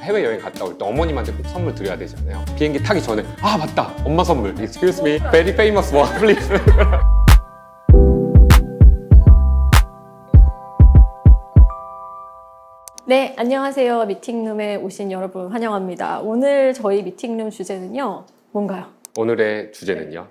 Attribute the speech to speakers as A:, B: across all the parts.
A: 해외여행 갔다 올 때 어머님한테 꼭 선물 드려야 되잖아요. 비행기 타기 전에 아 맞다 엄마 선물 Excuse me very famous one please.
B: 네, 안녕하세요. 미팅룸에 오신 여러분 환영합니다. 오늘 저희 미팅룸 주제는요, 뭔가요?
A: 오늘의 주제는요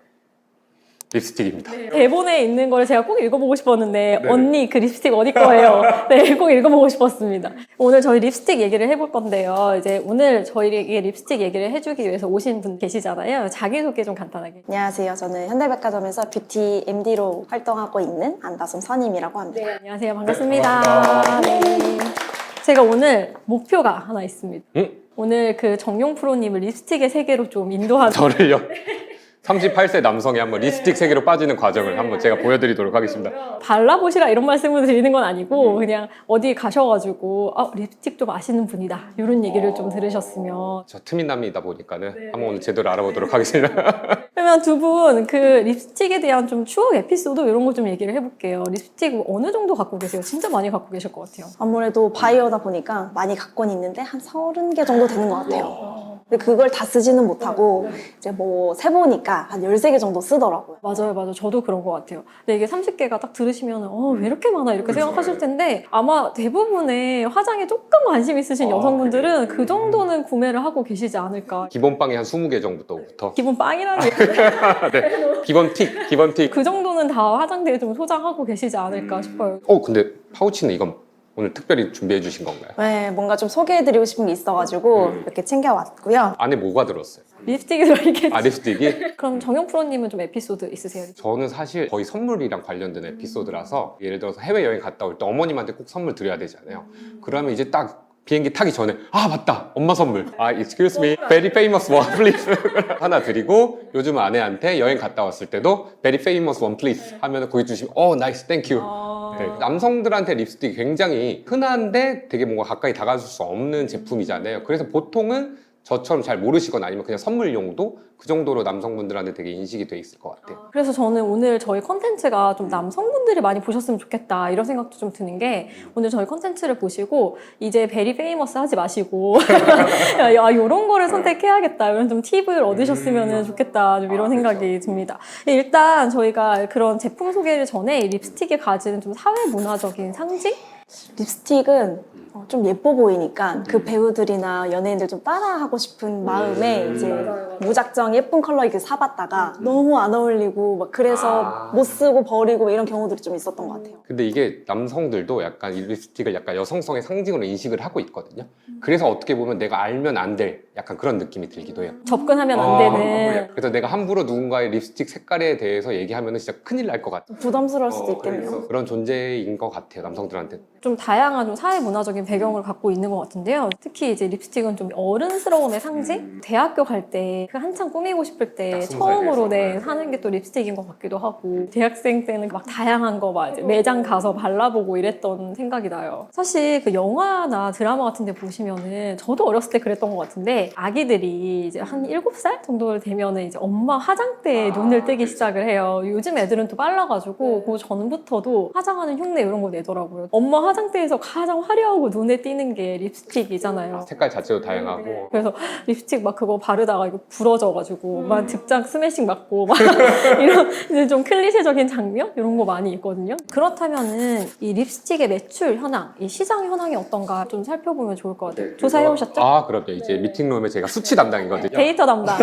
A: 립스틱입니다.
B: 대본에 있는 걸 제가 꼭 읽어보고 싶었는데
A: 네.
B: 언니 그 립스틱 어디 거예요? 네, 꼭 읽어보고 싶었습니다. 오늘 저희 립스틱 얘기를 해볼 건데요. 이제 오늘 저희에게 립스틱 얘기를 해주기 위해서 오신 분 계시잖아요. 자기소개 좀 간단하게.
C: 안녕하세요. 저는 현대백화점에서 뷰티 MD로 활동하고 있는 안다솜 선임이라고 합니다.
B: 네, 안녕하세요. 반갑습니다. 네. 제가 오늘 목표가 하나 있습니다.
A: 응?
B: 오늘 그 정용 프로님을 립스틱의 세계로 좀 인도하는
A: 저를요? 38세 남성이 한번 립스틱 세계로 빠지는 과정을 한번 제가 보여드리도록 하겠습니다.
B: 발라보시라 이런 말씀을 드리는 건 아니고 그냥 어디 가셔가지고 립스틱 좀 아시는 분이다 이런 얘기를 좀 들으셨으면.
A: 저 트민남이다 보니까는 한번 오늘 제대로 알아보도록 하겠습니다.
B: 그러면 두 분 그 립스틱에 대한 좀 추억 에피소드 이런 거 좀 얘기를 해볼게요. 립스틱 어느 정도 갖고 계세요? 진짜 많이 갖고 계실 것 같아요.
C: 아무래도 바이어다 보니까 많이 갖고는 있는데 한 30개 정도 되는 것 같아요. 근데 그걸 다 쓰지는 못하고 이제 뭐 세보니까 한 13개 정도 쓰더라고요.
B: 맞아요. 저도 그런 것 같아요. 근데 이게 30개가 딱 들으시면 왜 이렇게 많아 이렇게 생각하실 텐데 아마 대부분의 화장에 조금 관심 있으신 여성분들은 그 정도는 구매를 하고 계시지 않을까.
A: 기본빵이 한 20개 정도부터
B: 기본 빵이라는 얘기.
A: 네. 기본 틱.
B: 그 정도는 다 화장대에 좀 소장하고 계시지 않을까 싶어요.
A: 근데 파우치는 이건 오늘 특별히 준비해 주신 건가요?
C: 네, 뭔가 좀 소개해드리고 싶은 게 있어가지고 이렇게 챙겨왔고요.
A: 안에 뭐가 들었어요?
B: 립스틱이 들어있겠지.
A: 립스틱이?
B: 그럼 정영 프로님은 좀 에피소드 있으세요?
A: 저는 사실 거의 선물이랑 관련된 에피소드라서 예를 들어서 해외여행 갔다 올 때 어머님한테 꼭 선물 드려야 되잖아요. 그러면 이제 딱 비행기 타기 전에 아 맞다 엄마 선물 Excuse me very famous one please 하나 드리고 요즘 아내한테 여행 갔다 왔을 때도 very famous one please 하면 거기 주시면 nice thank you. 네, 남성들한테 립스틱이 굉장히 흔한데 되게 뭔가 가까이 다가갈 수 없는 제품이잖아요. 그래서 보통은 저처럼 잘 모르시거나 아니면 그냥 선물용도 그 정도로 남성분들한테 되게 인식이 돼 있을 것 같아요.
B: 그래서 저는 오늘 저희 컨텐츠가 좀 남성분들이 많이 보셨으면 좋겠다 이런 생각도 좀 드는 게 오늘 저희 컨텐츠를 보시고 이제 베리 페이머스 하지 마시고 이런 거를 선택해야겠다 이런 좀 팁을 얻으셨으면 좋겠다 좀 이런 생각이 듭니다. 일단 저희가 그런 제품 소개를 전에 이 립스틱이 가지는 좀 사회 문화적인 상징?
C: 립스틱은 좀 예뻐 보이니까 그 배우들이나 연예인들 좀 따라하고 싶은 마음에 이제 무작정 예쁜 컬러 이렇게 사봤다가 너무 안 어울리고 막 그래서 못 쓰고 버리고 이런 경우들이 좀 있었던 것 같아요.
A: 근데 이게 남성들도 약간 이 립스틱을 약간 여성성의 상징으로 인식을 하고 있거든요. 그래서 어떻게 보면 내가 알면 안 될 약간 그런 느낌이 들기도 해요.
B: 접근하면 안 되는.
A: 그래서 내가 함부로 누군가의 립스틱 색깔에 대해서 얘기하면 진짜 큰일 날 것 같아요.
C: 부담스러울 수도 있겠네요.
A: 그래서 그런 존재인 것 같아요, 남성들한테.
B: 좀 다양한 좀 사회 문화적인 배경을 갖고 있는 것 같은데요. 특히 이제 립스틱은 좀 어른스러움의 상징? 대학교 갈 때 그 한창 꾸미고 싶을 때
A: 딱 20살
B: 처음으로
A: 돼서.
B: 사는 게 또 립스틱인 것 같기도 하고 대학생 때는 막 다양한 거 막 매장 가서 발라보고 이랬던 생각이 나요. 사실 그 영화나 드라마 같은 데 보시면은 저도 어렸을 때 그랬던 것 같은데 아기들이 이제 한 7살 정도 되면은 이제 엄마 화장대에 눈을 뜨기 시작을 해요. 요즘 애들은 또 빨라가지고 그 전부터도 화장하는 흉내 이런 거 내더라고요. 엄마 화장대에서 가장 화려하고 눈에 띄는 게 립스틱이잖아요.
A: 색깔 자체도 다양하고.
B: 그래서 립스틱 막 그거 바르다가 이거 부러져가지고 막 득장 스매싱 맞고 막 이런 이제 좀 클리셰적인 장면 이런 거 많이 있거든요. 그렇다면은 이 립스틱의 매출 현황, 이 시장 현황이 어떤가 좀 살펴보면 좋을 것 같아요. 조사해 오셨죠?
A: 그럼요. 이제 미팅룸에 제가 수치 담당이거든요.
B: 데이터 담당.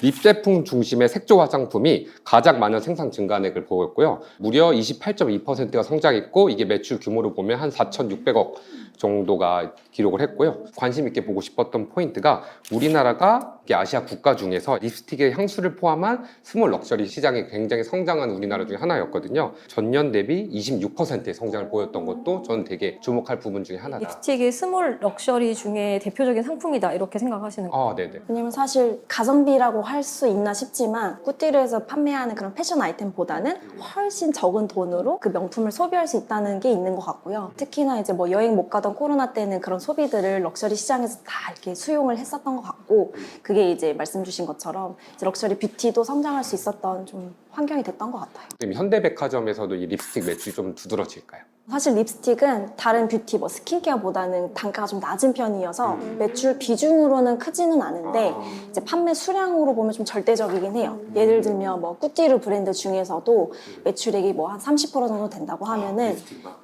A: 립 제품 중심의 색조 화장품이 가장 많은 생산 증가액을 보였고요. 무려 28.2%가 성장했고 이게 매출 규모로 보면 한 4,600억 정도가 기록을 했고요. 관심 있게 보고 싶었던 포인트가 우리나라가 아시아 국가 중에서 립스틱의 향수를 포함한 스몰 럭셔리 시장이 굉장히 성장한 우리나라 중에 하나였거든요. 전년 대비 26%의 성장을 보였던 것도 저는 되게 주목할 부분 중에 하나다.
B: 립스틱이 스몰 럭셔리 중에 대표적인 상품이다 이렇게 생각하시는 거예요?
A: 네네.
C: 왜냐면 사실 가성비라고 할 수 있나 싶지만 꾸띠르에서 판매하는 그런 패션 아이템보다는 훨씬 적은 돈으로 그 명품을 소비할 수 있다는 게 있는 것 같고요. 특히나 이제 뭐 여행 못 가던 코로나 때는 그런 소비들을 럭셔리 시장에서 다 이렇게 수용을 했었던 것 같고 그게 이제 말씀 주신 것처럼 이제 럭셔리 뷰티도 성장할 수 있었던 좀 환경이 됐던 것 같아요.
A: 지금 현대백화점에서도 이 립스틱 매출이 좀 두드러질까요?
C: 사실 립스틱은 다른 뷰티, 뭐 스킨케어보다는 단가가 좀 낮은 편이어서 매출 비중으로는 크지는 않은데 이제 판매 수량으로 보면 좀 절대적이긴 해요. 예를 들면 뭐 꾸띠르 브랜드 중에서도 매출액이 뭐 한 30% 정도 된다고 하면은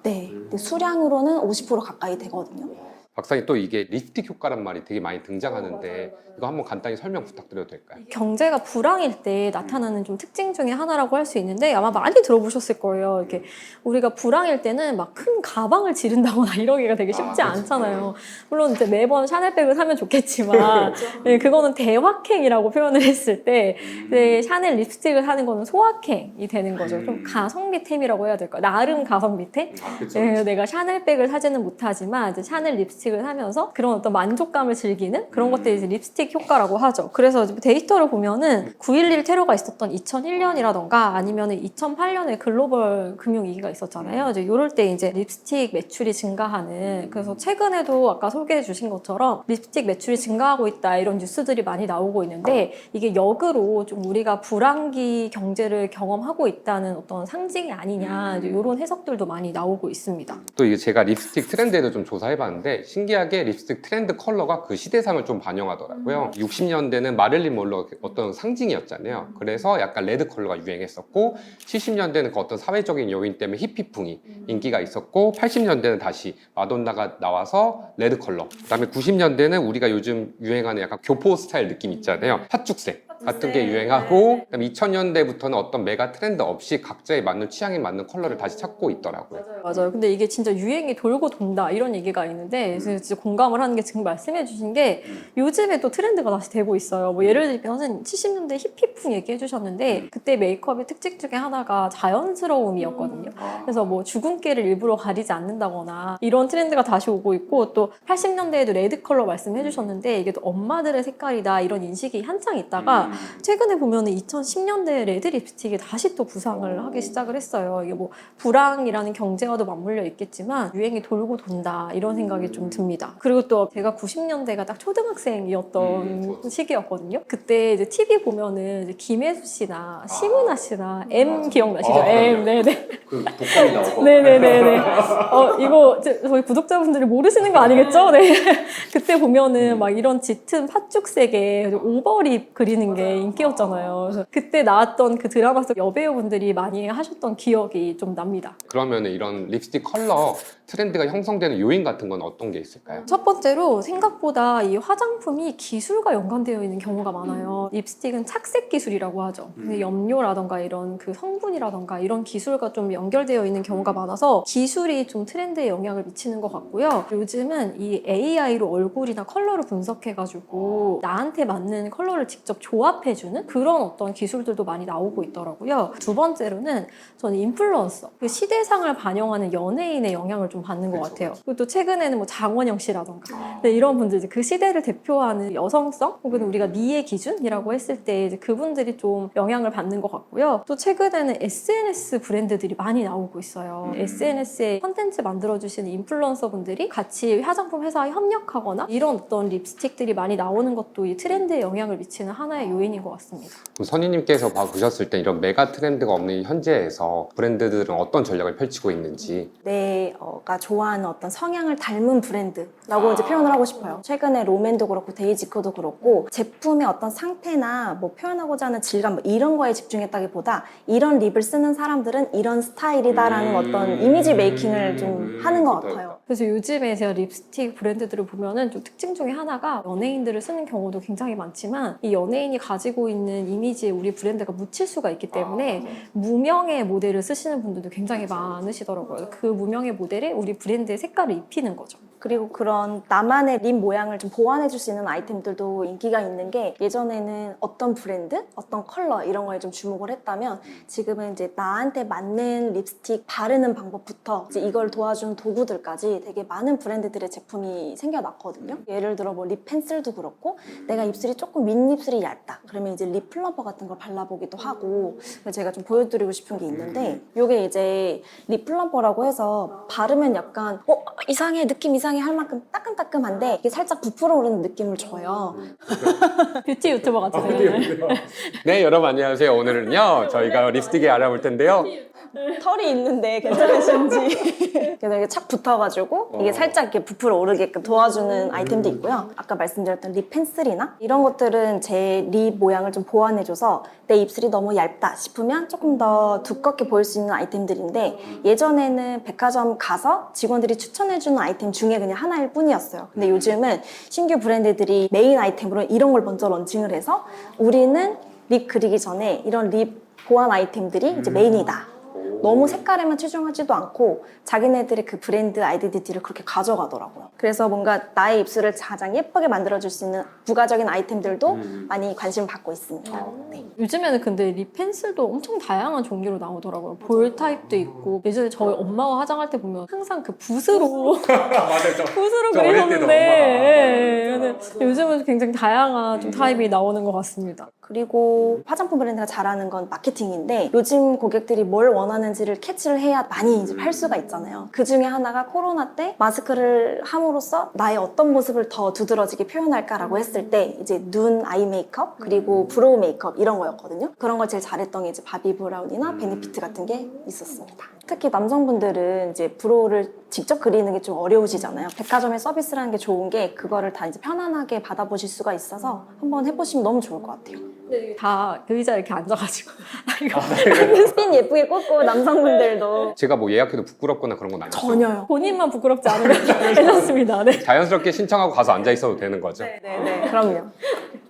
C: 네, 근데 수량으로는 50% 가까이 되거든요.
A: 박사님 또 이게 립스틱 효과란 말이 되게 많이 등장하는데 이거 한번 간단히 설명 부탁드려도 될까요?
B: 경제가 불황일 때 나타나는 좀 특징 중에 하나라고 할 수 있는데 아마 많이 들어보셨을 거예요. 이렇게 우리가 불황일 때는 막 큰 가방을 지른다거나 이러기가 되게 쉽지 않잖아요. 물론 이제 매번 샤넬백을 사면 좋겠지만 네, 그거는 대확행이라고 표현을 했을 때 네, 샤넬 립스틱을 사는 거는 소확행이 되는 거죠. 좀 가성비템이라고 해야 될까요? 나름 가성비템? 네, 내가 샤넬백을 사지는 못하지만 이제 샤넬 립스틱을 사면서 그런 어떤 만족감을 즐기는 그런 것들이 이제 립스틱 효과라고 하죠. 그래서 데이터를 보면은 9.11 테러가 있었던 2001년이라던가 아니면 2008년에 글로벌 금융위기가 있었잖아요. 이제 이럴 때 이제 립스틱 매출이 증가하는 그래서 최근에도 아까 소개해 주신 것처럼 립스틱 매출이 증가하고 있다 이런 뉴스들이 많이 나오고 있는데 이게 역으로 좀 우리가 불황기 경제를 경험하고 있다는 어떤 상징이 아니냐 이런 해석들도 많이 나오고 있습니다.
A: 또 이게 제가 립스틱 트렌드에도 좀 조사해봤는데 신기하게 립스틱 트렌드 컬러가 그 시대상을 좀 반영하더라고요. 60년대는 마릴린 monroe 어떤 상징이었잖아요. 그래서 약간 레드 컬러가 유행했었고 70년대는 그 어떤 사회적인 요인 때문에 히피풍이 인기가 있었고 80년대는 다시 마돈나가 나와서 레드 컬러 그다음에 90년대는 우리가 요즘 유행하는 약간 교포 스타일 느낌 있잖아요. 팥죽색 같은 게 유행하고 그다음에 2000년대부터는 어떤 메가 트렌드 없이 각자의 맞는 취향에 맞는 컬러를 다시 찾고 있더라고요.
B: 맞아요. 근데 이게 진짜 유행이 돌고 돈다 이런 얘기가 있는데 그래서 진짜 공감을 하는 게 지금 말씀해 주신 게 요즘에 또 트렌드가 다시 되고 있어요. 뭐 예를 들면 70년대 히피풍 얘기해 주셨는데 그때 메이크업의 특징 중에 하나가 자연스러움이었거든요. 그래서 뭐 주근깨를 일부러 가리지 않는다거나 이런 트렌드가 다시 오고 있고 또 80년대에도 레드 컬러 말씀해 주셨는데 이게 또 엄마들의 색깔이다 이런 인식이 한창 있다가 최근에 보면 2010년대 레드 립스틱이 다시 또 부상을 하기 시작을 했어요. 이게 뭐 불황이라는 경제와도 맞물려 있겠지만 유행이 돌고 돈다 이런 생각이 좀 듭니다. 그리고 또 제가 90년대가 딱 초등학생이었던 시기였거든요. 그때 이제 TV 보면은 이제 김혜수 씨나 심은하 씨나 M 기억나시죠? M 네네.
A: 그 복권이 나오고
B: 네네네네. 이거 저희 구독자분들이 모르시는 거 아니겠죠? 네. 그때 보면은 막 이런 짙은 팥죽색에 오버립 그리는 게 인기였잖아요. 그래서 그때 나왔던 그 드라마 속 여배우분들이 많이 하셨던 기억이 좀 납니다.
A: 그러면 이런 립스틱 컬러 트렌드가 형성되는 요인 같은 건 어떤 게 있을까요?
B: 첫 번째로 생각보다 이 화장품이 기술과 연관되어 있는 경우가 많아요. 립스틱은 착색 기술이라고 하죠. 근데 염료라던가 이런 그 성분이라던가 이런 기술과 좀 연결되어 있는 경우가 많아서 기술이 좀 트렌드에 영향을 미치는 것 같고요. 요즘은 이 AI로 얼굴이나 컬러를 분석해가지고 나한테 맞는 컬러를 직접 조합해주는 그런 어떤 기술들도 많이 나오고 있더라고요. 두 번째로는 저는 인플루언서, 그 시대상을 반영하는 연예인의 영향을 좀 받는 것 같아요. 그리고 또 최근에는 뭐 장원영 씨라던가 네, 이런 분들 이제 그 시대를 대표하는 여성성 혹은 우리가 미의 기준이라고 했을 때 이제 그분들이 좀 영향을 받는 것 같고요. 또 최근에는 SNS 브랜드들이 많이 나오고 있어요. SNS에 컨텐츠 만들어주시는 인플루언서 분들이 같이 화장품 회사에 협력하거나 이런 어떤 립스틱들이 많이 나오는 것도 이 트렌드에 영향을 미치는 하나의 요인인 것 같습니다.
A: 그럼 선희님께서 보셨을 때 이런 메가 트렌드가 없는 현재에서 브랜드들은 어떤 전략을 펼치고 있는지
C: 내가 좋아하는 어떤 성향을 닮은 브랜드라고 이제 표현을 하고 싶어요. 최근에 롬앤도 그렇고 데이지코도 그렇고 제품의 어떤 상태나 뭐 표현하고자 하는 질감 뭐 이런 거에 집중했다기보다 이런 립을 쓰는 사람들은 이런 스타일이다라는 어떤 이미지 메이킹을 좀 하는 것 같아요.
B: 그래서 요즘에 제가 립스틱 브랜드들을 보면은 좀 특징 중에 하나가 연예인들을 쓰는 경우도 굉장히 많지만 이 연예인이 가지고 있는 이미지에 우리 브랜드가 묻힐 수가 있기 때문에 무명의 모델을 쓰시는 분들도 굉장히 많으시더라고요. 그 무명의 모델에 우리 브랜드의 색깔을 입히는 거죠.
C: 그리고 그런 나만의 립 모양을 좀 보완해줄 수 있는 아이템들도 인기가 있는 게 예전에는 어떤 브랜드, 어떤 컬러 이런 거에 좀 주목을 했다면 지금은 이제 나한테 맞는 립스틱 바르는 방법부터 이제 이걸 도와주는 도구들까지 되게 많은 브랜드들의 제품이 생겨났거든요. 예를 들어 뭐 립 펜슬도 그렇고 내가 입술이 조금 윗입술이 얇다. 그러면 이제 립 플럼퍼 같은 걸 발라보기도 하고 제가 좀 보여드리고 싶은 게 있는데 이게 이제 립 플럼퍼라고 해서 바르면 약간 이상해 느낌 이상해 할 만큼 따끔따끔한데 이게 살짝 부풀어 오르는 느낌을 줘요.
B: 뷰티 유튜버 같으세요.
A: 네 여러분 안녕하세요. 오늘은요 저희가 립스틱을 알아볼 텐데요
C: 털이 있는데 괜찮으신지. 그래서 이게 착 붙어가지고 이게 살짝 이렇게 부풀어 오르게끔 도와주는 아이템도 있고요. 아까 말씀드렸던 립 펜슬이나 이런 것들은 제 립 모양을 좀 보완해줘서 내 입술이 너무 얇다 싶으면 조금 더 두껍게 보일 수 있는 아이템들인데, 예전에는 백화점 가서 직원들이 추천해주는 아이템 중에 그냥 하나일 뿐이었어요. 근데 요즘은 신규 브랜드들이 메인 아이템으로 이런 걸 먼저 런칭을 해서 우리는 립 그리기 전에 이런 립 보완 아이템들이 이제 메인이다. 너무 색깔에만 치중하지도 않고 자기네들의 그 브랜드 아이덴티티를 그렇게 가져가더라고요. 그래서 뭔가 나의 입술을 가장 예쁘게 만들어줄 수 있는 부가적인 아이템들도 많이 관심을 받고 있습니다. 네.
B: 요즘에는 근데 립 펜슬도 엄청 다양한 종류로 나오더라고요. 볼 타입도 있고, 예전에 저희 엄마가 화장할 때 보면 항상 그 붓으로
A: 맞아요.
B: 붓으로
A: 저 어릴 때도
B: 그리셨는데,
A: 엄마가.
B: 근데 요즘은 굉장히 다양한 좀 타입이 나오는 것 같습니다.
C: 그리고 화장품 브랜드가 잘하는 건 마케팅인데, 요즘 고객들이 뭘 원하는지를 캐치를 해야 많이 이제 팔 수가 있잖아요. 그 중에 하나가 코로나 때 마스크를 함으로써 나의 어떤 모습을 더 두드러지게 표현할까라고 했을 때 이제 눈, 아이 메이크업, 그리고 브로우 메이크업 이런 거였거든요. 그런 걸 제일 잘했던 게 이제 바비 브라운이나 베네피트 같은 게 있었습니다. 특히 남성분들은 이제 브로우를 직접 그리는 게 좀 어려우시잖아요. 백화점의 서비스라는 게 좋은 게 그거를 다 이제 편안하게 받아보실 수가 있어서 한번 해보시면 너무 좋을 것 같아요.
B: 다 그 의자에 이렇게 앉아가지고 이거
C: 스핀 예쁘게 꽂고 남성분들도
A: 제가 뭐 예약해도 부끄럽거나 그런 건 아니죠.
C: 전혀요.
B: 본인만 부끄럽지 않으면 괜찮습니다. 네.
A: 자연스럽게 신청하고 가서 앉아 있어도 되는 거죠.
C: 네네, 그럼요.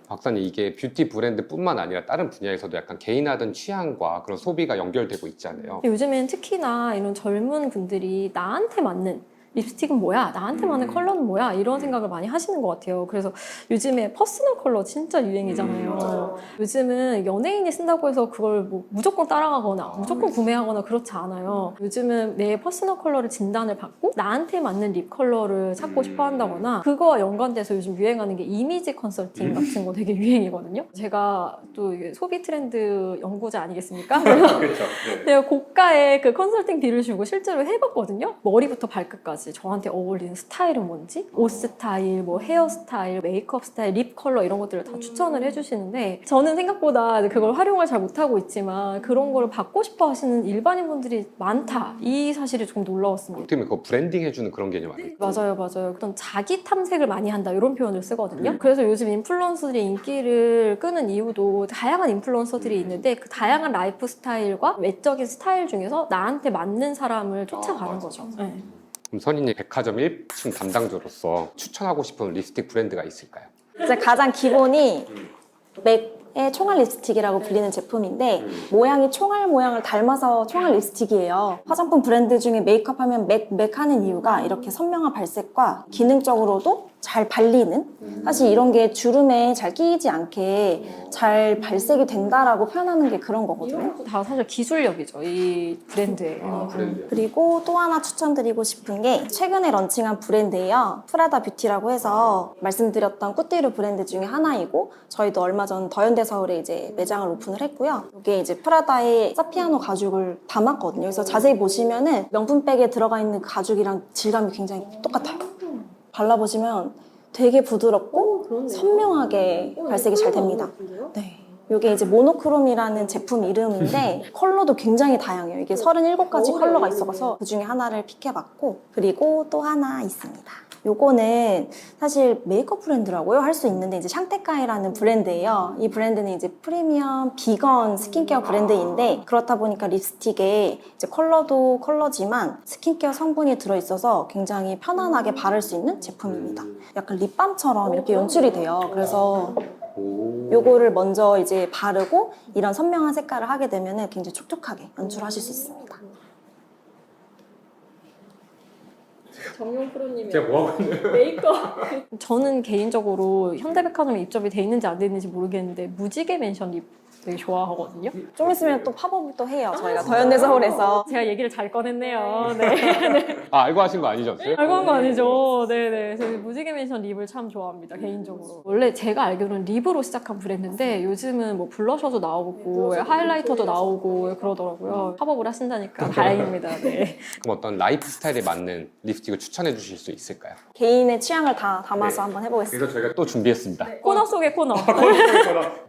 A: 박사님, 이게 뷰티 브랜드뿐만 아니라 다른 분야에서도 약간 개인화된 취향과 그런 소비가 연결되고 있잖아요.
B: 요즘엔 특히나 이런 젊은 분들이 나한테 맞는 립스틱은 뭐야? 나한테 맞는 컬러는 뭐야? 이런 생각을 많이 하시는 것 같아요. 그래서 요즘에 퍼스널 컬러 진짜 유행이잖아요. 요즘은 연예인이 쓴다고 해서 그걸 뭐 무조건 따라가거나 무조건 구매하거나 그렇지 않아요. 요즘은 내 퍼스널 컬러를 진단을 받고 나한테 맞는 립 컬러를 찾고 싶어 한다거나, 그거와 연관돼서 요즘 유행하는 게 이미지 컨설팅 같은 거 되게 유행이거든요. 제가 또 이게 소비 트렌드 연구자 아니겠습니까? 그래서
A: 그렇죠.
B: 내가 고가의 그 컨설팅 비를 주고 실제로 해봤거든요. 머리부터 발끝까지 저한테 어울리는 스타일은 뭔지, 옷 스타일, 뭐 헤어 스타일, 메이크업 스타일, 립 컬러 이런 것들을 다 추천을 해주시는데, 저는 생각보다 그걸 활용을 잘 못하고 있지만 그런 걸 받고 싶어 하시는 일반인 분들이 많다. 이 사실이 좀 놀라웠습니다.
A: 어떻게 보면 그거 브랜딩 해주는 그런 개념 아니에요?
B: 맞아요. 어떤 자기 탐색을 많이 한다 이런 표현을 쓰거든요. 그래서 요즘 인플루언서들의 인기를 끄는 이유도 다양한 인플루언서들이 있는데 그 다양한 라이프 스타일과 외적인 스타일 중에서 나한테 맞는 사람을 쫓아가는 거죠. 네.
A: 그럼 선인님, 백화점 1층 담당자로서 추천하고 싶은 립스틱 브랜드가 있을까요?
C: 이제 가장 기본이 맥의 총알 립스틱이라고 불리는 제품인데, 모양이 총알 모양을 닮아서 총알 립스틱이에요. 화장품 브랜드 중에 메이크업 하면 맥 하는 이유가 이렇게 선명한 발색과 기능적으로도 잘 발리는, 사실 이런 게 주름에 잘 끼이지 않게 잘 발색이 된다라고 표현하는 게 그런 거거든요.
B: 다 사실 기술력이죠, 이 브랜드의.
C: 그리고 또 하나 추천드리고 싶은 게 최근에 런칭한 브랜드예요. 프라다 뷰티라고 해서 말씀드렸던 꾸띠르 브랜드 중에 하나이고, 저희도 얼마 전 더현대 서울에 이제 매장을 오픈을 했고요. 이게 이제 프라다의 사피아노 가죽을 담았거든요. 그래서 자세히 보시면은 명품백에 들어가 있는 그 가죽이랑 질감이 굉장히 똑같아요. 발라보시면 되게 부드럽고 선명하게 발색이 잘 됩니다. 네. 이게 이제 모노크롬이라는 제품 이름인데 컬러도 굉장히 다양해요. 이게 37가지 컬러가 있어서 그 중에 하나를 픽해봤고, 그리고 또 하나 있습니다. 요거는 사실 메이크업 브랜드라고요 할 수 있는데, 이제 샹테카이라는 브랜드예요. 이 브랜드는 이제 프리미엄 비건 스킨케어 브랜드인데, 그렇다 보니까 립스틱에 이제 컬러도 컬러지만 스킨케어 성분이 들어있어서 굉장히 편안하게 바를 수 있는 제품입니다. 약간 립밤처럼 이렇게 연출이 돼요. 그래서 요거를 먼저 이제 바르고 이런 선명한 색깔을 하게 되면 굉장히 촉촉하게 연출하실 수 있습니다.
B: 정용 프로님의
A: 제가 뭐하고 있나요?
B: 메이크업. 저는 개인적으로 현대백화점에 입점이 돼 있는지 안 돼 있는지 모르겠는데 무지개 맨션 립 되게 좋아하거든요.
C: 좀 있으면 또 팝업을 또 해요. 저희가 더현대 서울에서.
B: 제가 얘기를 잘 꺼냈네요. 네.
A: 아, 알고 하신 거 아니죠?
B: 알고 한 거 아니죠? 네네. 저희 무지개 맨션 립을 참 좋아합니다, 개인적으로. 원래 제가 알기로는 립으로 시작한 브랜드인데 요즘은 뭐 블러셔도 나오고 하이라이터도 나오고 그러더라고요. 팝업을 하신다니까 다행입니다. 네.
A: 그럼 어떤 라이프 스타일에 맞는 립스틱을 추천해 주실 수 있을까요?
C: 개인의 취향을 다 담아서 한번 해보겠습니다.
A: 그래서 저희가 또 준비했습니다.
B: 코너 속의 코너.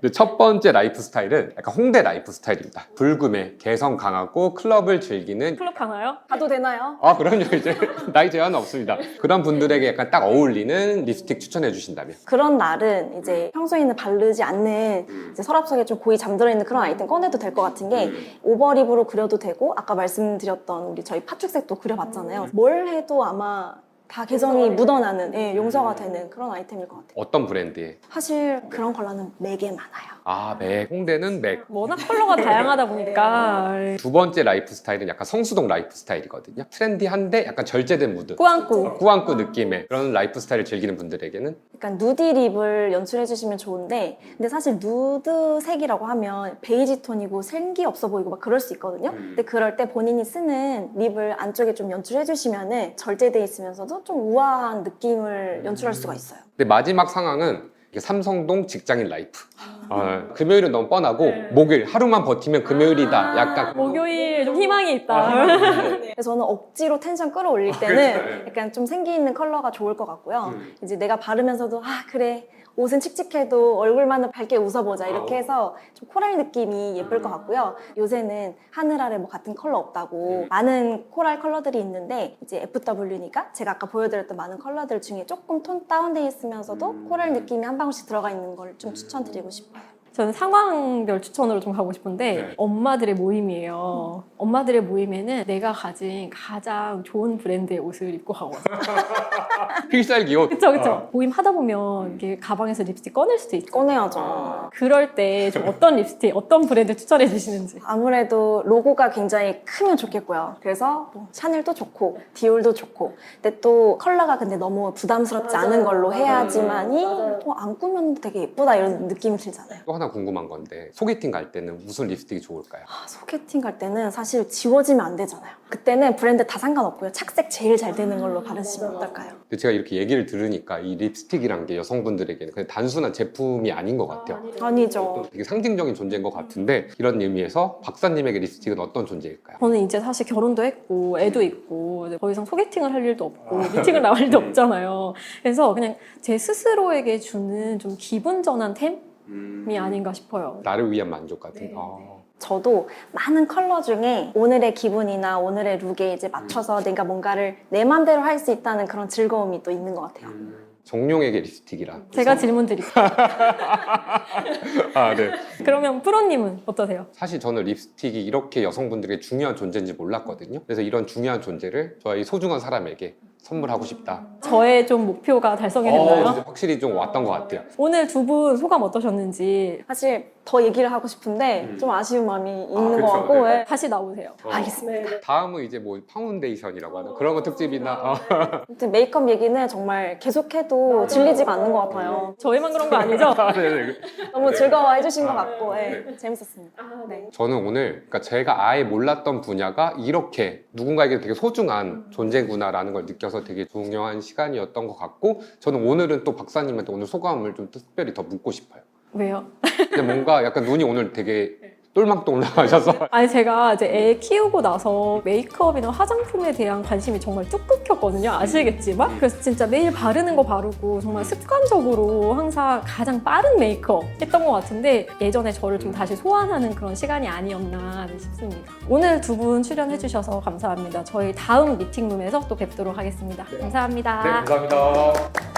A: 근데 첫 번째 라이프 스타일은 스타일은 약간 홍대 라이프 스타일입니다. 불금에 개성 강하고 클럽을 즐기는
B: 클럽 가나요?
C: 가도 되나요?
A: 아 그럼요. 이제 나이 제한은 없습니다. 그런 분들에게 약간 딱 어울리는 립스틱 추천해 주신다면?
C: 그런 날은 이제 평소에는 바르지 않는 이제 서랍 속에 좀 고이 잠들어 있는 그런 아이템 꺼내도 될 것 같은 게 오버립으로 그려도 되고 아까 말씀드렸던 우리 저희 팥죽색도 그려봤잖아요. 뭘 해도 아마 다 개성이 묻어나는 용서가 되는 그런 아이템일 것 같아요.
A: 어떤 브랜드에?
C: 사실 그런 컬러는 맥에 많아요.
A: 아, 맥. 홍대는 맥.
B: 워낙 컬러가 다양하다 보니까
A: 두 번째 라이프 스타일은 약간 성수동 라이프 스타일이거든요. 트렌디한데 약간 절제된 무드.
B: 꾸안꾸.
A: 꾸안꾸 느낌의 그런 라이프 스타일을 즐기는 분들에게는
C: 약간 누디 립을 연출해 주시면 좋은데 근데 사실 누드색이라고 하면 베이지 톤이고 생기 없어 보이고 막 그럴 수 있거든요. 근데 그럴 때 본인이 쓰는 립을 안쪽에 좀 연출해 주시면 절제돼 있으면서도 좀 우아한 느낌을 연출할 수가 있어요.
A: 근데 마지막 상황은 이게 삼성동 직장인 라이프. 금요일은 너무 뻔하고 목요일 하루만 버티면 금요일이다. 약간
B: 목요일 좀 희망이 있다.
C: 그래서 저는 억지로 텐션 끌어올릴 때는 약간 좀 생기 있는 컬러가 좋을 것 같고요. 이제 내가 바르면서도 그래 옷은 칙칙해도 얼굴만은 밝게 웃어보자 이렇게 해서 좀 코랄 느낌이 예쁠 것 같고요. 요새는 하늘 아래 뭐 같은 컬러 없다고 많은 코랄 컬러들이 있는데 이제 FW니까 제가 아까 보여드렸던 많은 컬러들 중에 조금 톤 다운돼 있으면서도 코랄 느낌이 한 방울씩 들어가 있는 걸 좀 추천드리고 싶어요.
B: 저는 상황별 추천으로 좀 가고 싶은데 엄마들의 모임이에요. 엄마들의 모임에는 내가 가진 가장 좋은 브랜드의 옷을 입고 가거든요.
A: 필살기 옷.
B: 그쵸. 모임 하다 보면 이렇게 가방에서 립스틱 꺼낼 수도 있고.
C: 꺼내야죠.
B: 그럴 때 좀 어떤 립스틱, 어떤 브랜드 추천해 주시는지.
C: 아무래도 로고가 굉장히 크면 좋겠고요. 그래서 뭐 샤넬도 좋고 디올도 좋고 근데 또 컬러가 근데 너무 부담스럽지 않은 걸로 해야지만이 안 꾸면 되게 예쁘다 이런 느낌이 들잖아요.
A: 또 하나 궁금한 건데 소개팅 갈 때는 무슨 립스틱이 좋을까요?
C: 소개팅 갈 때는 사실 지워지면 안 되잖아요. 그때는 브랜드 다 상관없고요. 착색 제일 잘 되는 걸로 바르시면 어떨까요?
A: 근데 제가 이렇게 얘기를 들으니까 이 립스틱이란 게 여성분들에게는 그냥 단순한 제품이 아닌 것 같아요.
C: 아니죠.
A: 되게 상징적인 존재인 것 같은데 이런 의미에서 박사님에게 립스틱은 어떤 존재일까요?
B: 저는 이제 사실 결혼도 했고 애도 있고 이제 더 이상 소개팅을 할 일도 없고 미팅을 나갈 일도 없잖아요. 그래서 그냥 제 스스로에게 주는 좀 기분 전환 템이 아닌가 싶어요.
A: 나를 위한 만족 같은.
C: 저도 많은 컬러 중에 오늘의 기분이나 오늘의 룩에 이제 맞춰서 내가 뭔가를 내 맘대로 할 수 있다는 그런 즐거움이 또 있는 것 같아요.
A: 정룡에게 립스틱이란?
B: 제가 질문 드릴게요.
A: 네.
B: 그러면 프로님은 어떠세요?
A: 사실 저는 립스틱이 이렇게 여성분들에게 중요한 존재인지 몰랐거든요. 그래서 이런 중요한 존재를 저희 소중한 사람에게 선물하고 싶다.
B: 저의 좀 목표가 달성이 됐나요?
A: 진짜 확실히 좀 왔던 것 같아요.
B: 오늘 두 분 소감 어떠셨는지
C: 사실 더 얘기를 하고 싶은데 좀 아쉬운 마음이 있는
A: 그쵸,
C: 것 같고
A: 네.
B: 다시 나오세요.
C: 알겠습니다.
A: 다음은 이제 뭐 파운데이션이라고 하는 그런 거 특집이나
C: 아무튼 메이크업 얘기는 정말 계속해도 질리지가 않는 것 같아요.
B: 저희만 그런 거 아니죠?
A: 네네.
C: 너무 즐거워해 주신 것 같고 재밌었습니다. 네.
A: 저는 오늘 그러니까 제가 아예 몰랐던 분야가 이렇게 누군가에게 되게 소중한 존재구나라는 걸 느껴서 되게 중요한 시간이었던 것 같고 저는 오늘은 또 박사님한테 오늘 소감을 좀 특별히 더 묻고 싶어요.
B: 왜요?
A: 근데 뭔가 약간 눈이 오늘 되게 똘망똘 올라가셔서
B: 아니 제가 이제 애 키우고 나서 메이크업이나 화장품에 대한 관심이 정말 뚝 끊겼거든요. 아시겠지만 그래서 진짜 매일 바르는 거 바르고 정말 습관적으로 항상 가장 빠른 메이크업 했던 것 같은데 예전에 저를 좀 다시 소환하는 그런 시간이 아니었나 싶습니다. 오늘 두 분 출연해 주셔서 감사합니다. 저희 다음 미팅룸에서 또 뵙도록 하겠습니다. 감사합니다.
A: 감사합니다.